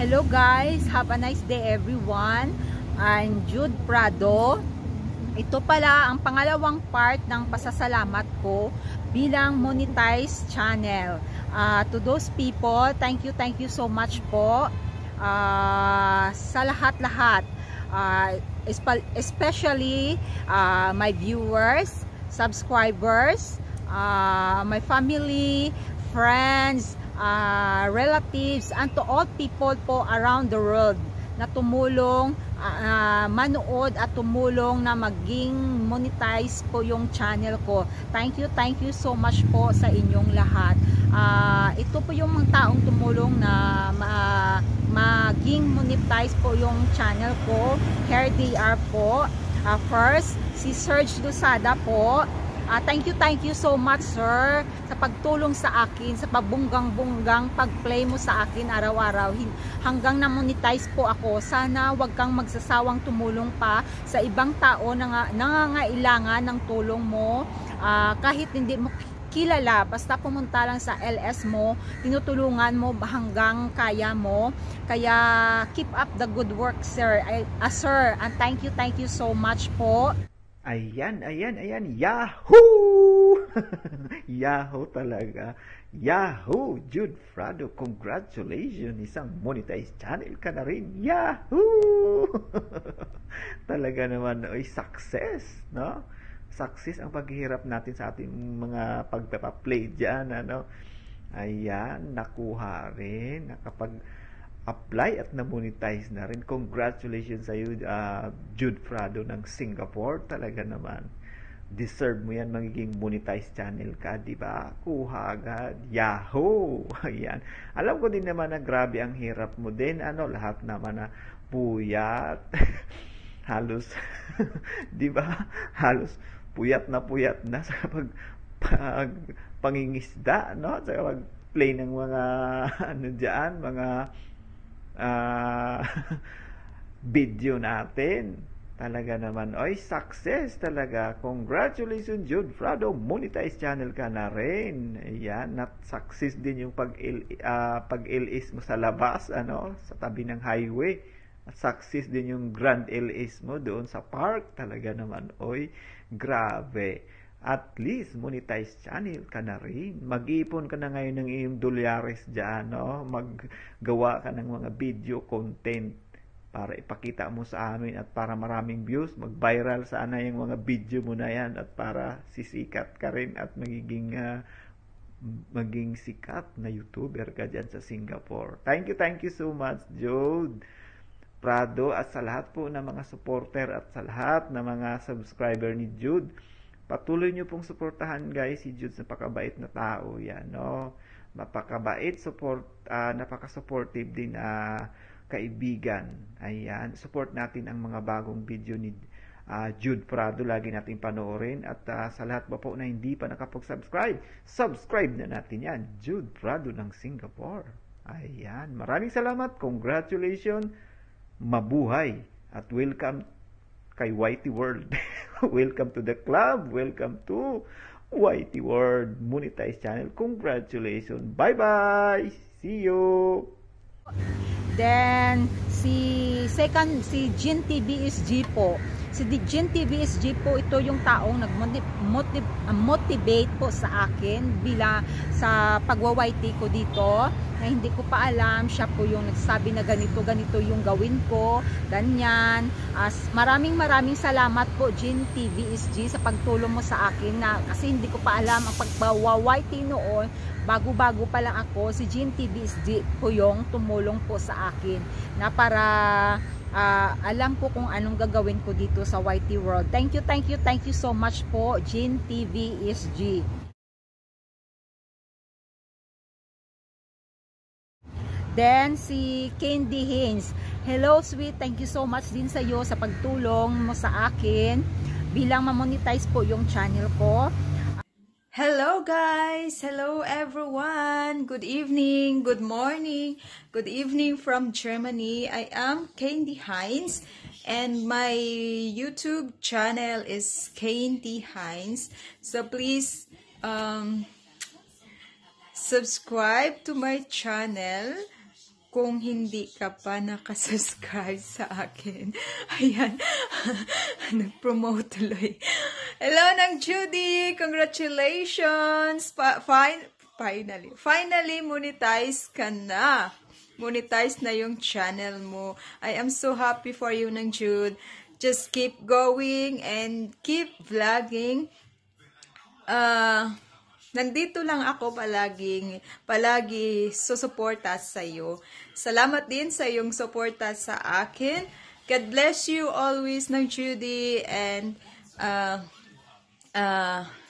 Hello guys, have a nice day everyone. I'm Jude Prado. Ito pala ang pangalawang part ng pasasalamat ko bilang monetized channel. To those people, thank you so much po sa lahat-lahat. Especially my viewers, subscribers, my family, friends, relatives, and to all people po around the world na tumulong manood at tumulong na maging monetize po yung channel ko. Thank you so much po sa inyong lahat. Ito po yung mga taong tumulong na maging monetize po yung channel ko. Here they are po. First, si Serge Lusada po. Thank you so much sir sa pagtulong sa akin, sa pabunggang-bunggang pag-play mo sa akin araw-araw hanggang na-monetize po ako. Sana wag kang magsasawang tumulong pa sa ibang tao na nangangailangan ng tulong mo, kahit hindi mo kilala, basta pumunta lang sa LS mo, tinutulungan mo hanggang kaya mo. Kaya keep up the good work sir. Sir, and thank you so much po. Ayan, Yahoo! Yahoo talaga. Yahoo! Jude Prado, congratulations! Isang monetized channel ka na rin. Yahoo! Talaga naman, ay success, no? Success ang paghihirap natin sa ating mga pagpapaplay dyan, ano? Ayan, nakuha rin, nakapag-apply at na-monetize na rin. Congratulations sa iyo, Jude Prado ng Singapore. Talaga naman, deserve mo yan, magiging monetized channel ka, di ba? Kuha agad. Yahoo! Ayan. Alam ko din naman na grabe ang hirap mo din. Lahat naman na puyat. Halos, di ba? Halos puyat na sa pangingisda, no? Sa pag-play ng mga dyan, mga video natin. Talaga naman, ay success talaga. Congratulations Jude Prado, monetized channel ka na rin. Ayan, not success din yung pag-LS mo sa labas, sa tabi ng highway. At success din yung grand LS mo doon sa park. Talaga naman, oy, grabe. At least monetized channel ka na rin. Mag-ipon ka na ngayon ng iyong dolyares dyan, no? Maggawa ka ng mga video content para ipakita mo sa amin at para maraming views. Mag-viral sana yung mga video mo na yan at para sisikat ka rin at maging sikat na YouTuber ka dyan sa Singapore. Thank you so much, Jude Prado, at sa lahat po ng mga supporter at sa lahat ng mga subscriber ni Jude. Patuloy nyo pong suportahan guys si Jude. Napakabait na tao yan, no? Napakabait, napaka-supportive din kaibigan. Ayan, support natin ang mga bagong video ni Jude Prado. Lagi natin panoorin. At sa lahat ba po na hindi pa nakapag-subscribe, subscribe na natin yan. Jude Prado ng Singapore. Ayan, maraming salamat. Congratulations. Mabuhay. At welcome kay Whitey World. Welcome to the club. Welcome to Whitey World monetized channel. Congratulations. Bye-bye. See you. Then si Jin TVSG po. Si Jin TVSG po, ito yung taong nag-motivate po sa akin bila sa pagwa-YT ko dito. Na hindi ko pa alam, siya po yung nagsabi na ganito yung gawin ko, ganyan. Maraming salamat po Jin TVSG sa pagtulong mo sa akin, na kasi hindi ko pa alam ang pagwa-YT noon. Bago-bago pa lang ako. Si Jin TVSG po yung tumulong po sa akin na para alam ko kung anong gagawin ko dito sa YT World. Thank you so much po Jin TVSG. Then si Candy Haynes. Hello sweet, thank you so much din sa iyo sa pagtulong mo sa akin bilang ma-monetize po yung channel ko. Hello guys! Hello everyone! Good evening, good morning, good evening from Germany. I am Candy Haynes and my YouTube channel is Candy Haynes. So please subscribe to my channel kung hindi ka pa nakasubscribe sa akin. Ayan. Nag-promote tuloy. Hello, Nang Judy! Congratulations! Finally, monetize ka na. Monetize na yung channel mo. I am so happy for you, Nang Jude. Just keep going and keep vlogging. Nandito lang ako palagi susuporta sa iyo. Salamat din sa iyong suporta sa akin. God bless you always, Nang Judy, and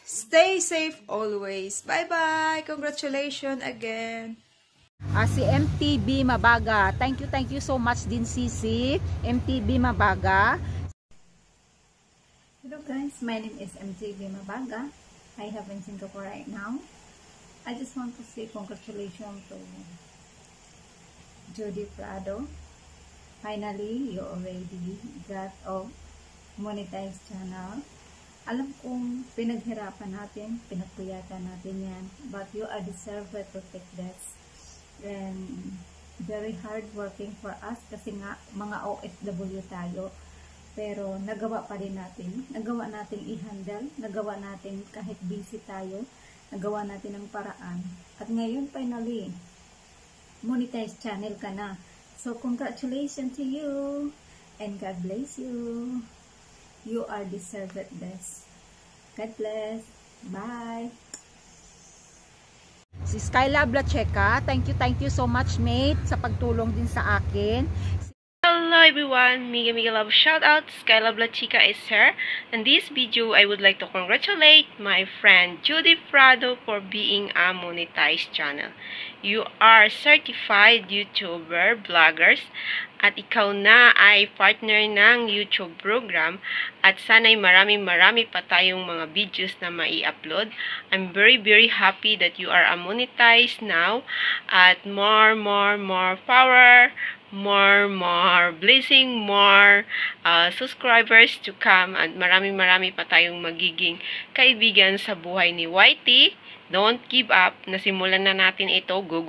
stay safe always. Bye-bye. Congratulations again. Si MTB Mabaga. Thank you so much din, Sisi. MTB Mabaga. Hello guys, my name is MTB Mabaga. I have in Singapore right now. I just want to say congratulations to Judy Prado. Finally, you already got a monetized channel. Alam kong pinaghirapan natin, pinagpuyatan natin yan, but you are deserved to take this. And very hard working for us kasi nga mga OFW tayo. Pero nagawa pa rin natin. Nagawa natin i-handle. Nagawa natin kahit busy tayo. Nagawa natin ang paraan. At ngayon, finally, monetized channel ka na. So, congratulations to you. And God bless you. You are deserved best. God bless. Bye. Si Skylab Lacheca. Thank you so much, mate, sa pagtulong din sa akin. Hello everyone, Mega Love shout out, Skylab La Chica is here. In this video, I would like to congratulate my friend Judy Prado for being a monetized channel. You are certified YouTuber, vloggers, at ikaw na ay partner ng YouTube program at sana'y marami pa tayong mga videos na mai-upload. I'm very happy that you are a monetized now at more power, more blessing, more subscribers to come, at marami pa tayong magiging kaibigan sa buhay ni Whitey. Don't give up. Nasimulan na natin ito. Go!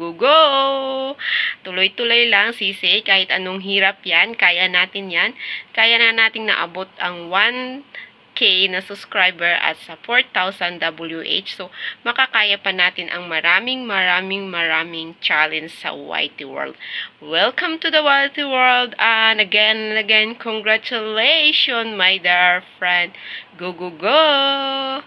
Tuloy-tuloy lang, sisi. Kahit anong hirap yan, kaya natin yan. Kaya na nating naabot ang 1K na subscriber at sa 4,000 WH. So, makakaya pa natin ang maraming challenge sa Whitey World. Welcome to the Whitey World. And again, congratulations, my dear friend. Go!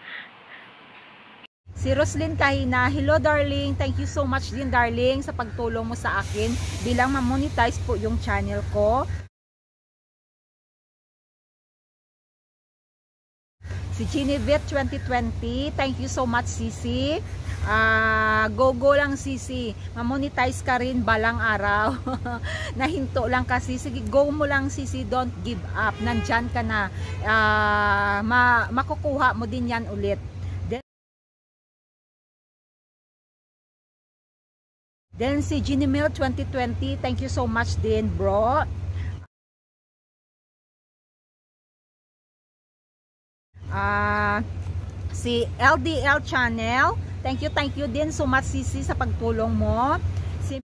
Si Roslyn Kahina, hello darling, thank you so much din darling sa pagtulong mo sa akin bilang ma-monetize po yung channel ko. Si Genevieve 2020, thank you so much Sisi. Go lang Sisi, ma-monetize ka rin balang araw. Nahinto lang kasi, sige go mo lang Sisi, don't give up, nandyan ka na, makukuha mo din yan ulit. Then si Ginimil 2020, thank you so much din bro. Si LDL Channel, thank you din so much Sisi sa pagtulong mo. Si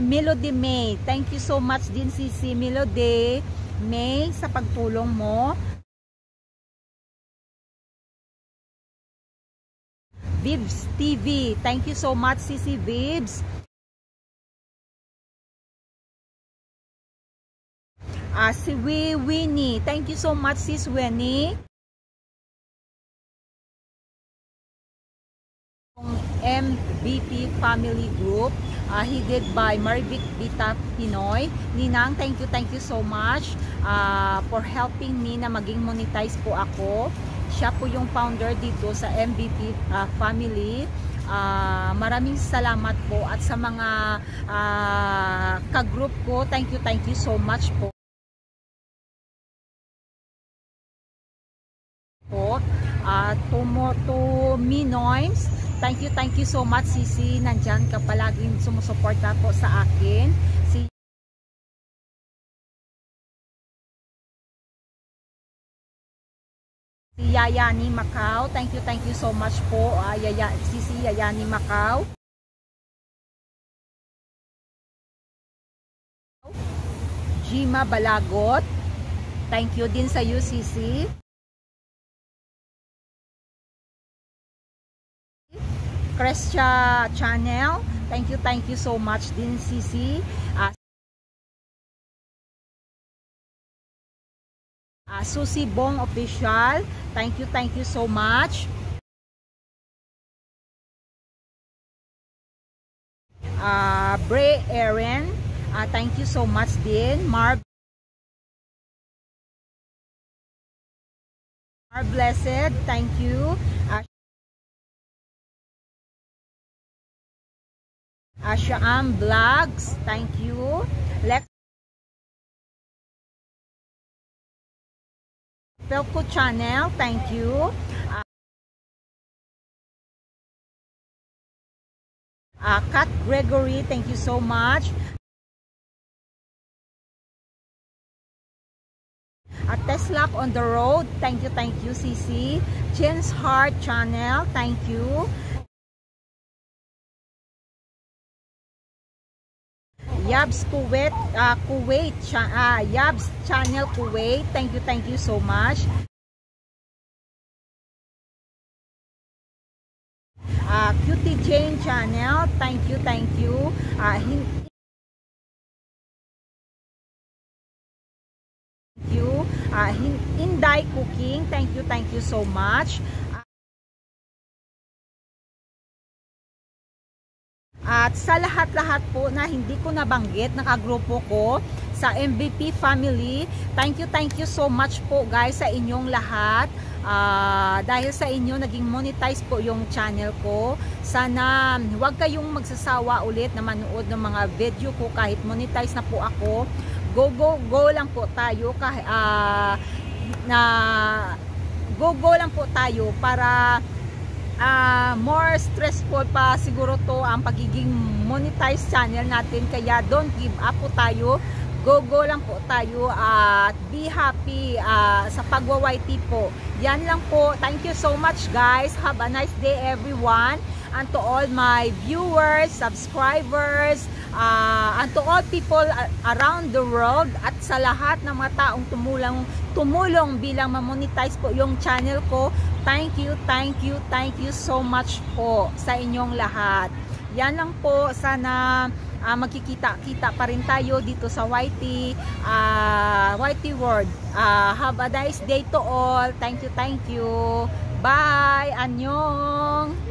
Melody May, thank you so much din Sisi Melody May sa pagtulong mo. Vibs TV, thank you so much Sisi Vibs. Si Winnie, thank you so much Sis Winnie. MVP Family Group, headed by Marivic Vita Pinoy. Ninang, thank you so much for helping me na maging monetize po ako. Siya po yung founder dito sa MVP family. Maraming salamat po at sa mga ka-group ko, thank you so much po. To Minoyms, thank you so much Sisi, nandyan ka palaging sumusuporta po sa akin. Si Yayani Macau, thank you so much po. Si Yayani Macau. Jima Balagot, thank you din sa UCC. Crescia Channel, thank you so much din CC. Susie Bong Official, thank you so much. Bray Aaron, thank you so much din. Mar Blessed, thank you. Shaam Vlogs, thank you. Lex Pelco Channel, thank you. Kat Gregory, thank you so much. Tesla on the Road, thank you CC. Jen's Heart Channel, thank you. Yabs Kuwait, Yabs Channel Kuwait, thank you so much. Cutie Jane Channel, thank you. Inday Cooking, thank you so much. At sa lahat-lahat po na hindi ko nabanggit, nakagrupo ko sa MVP family, thank you so much po guys sa inyong lahat. Dahil sa inyo naging monetize po yung channel ko. Sana huwag kayong magsasawa ulit na manood ng mga video ko kahit monetize na po ako. Go lang po tayo kahit go lang po tayo para more stressful pa siguro to ang pagiging monetized channel natin, kaya don't give up po tayo. Go lang po tayo at be happy sa pagwa-YT po. Yan lang po. Thank you so much guys. Have a nice day everyone. And to all my viewers, subscribers, and to all people around the world, at sa lahat ng mga taong tumulong bilang ma-monetize po yung channel ko. Thank you so much po sa inyong lahat. Yan lang po. Sana magkikita-kita pa rin tayo dito sa YT World. Have a nice day to all. Thank you. Bye. Annyeong.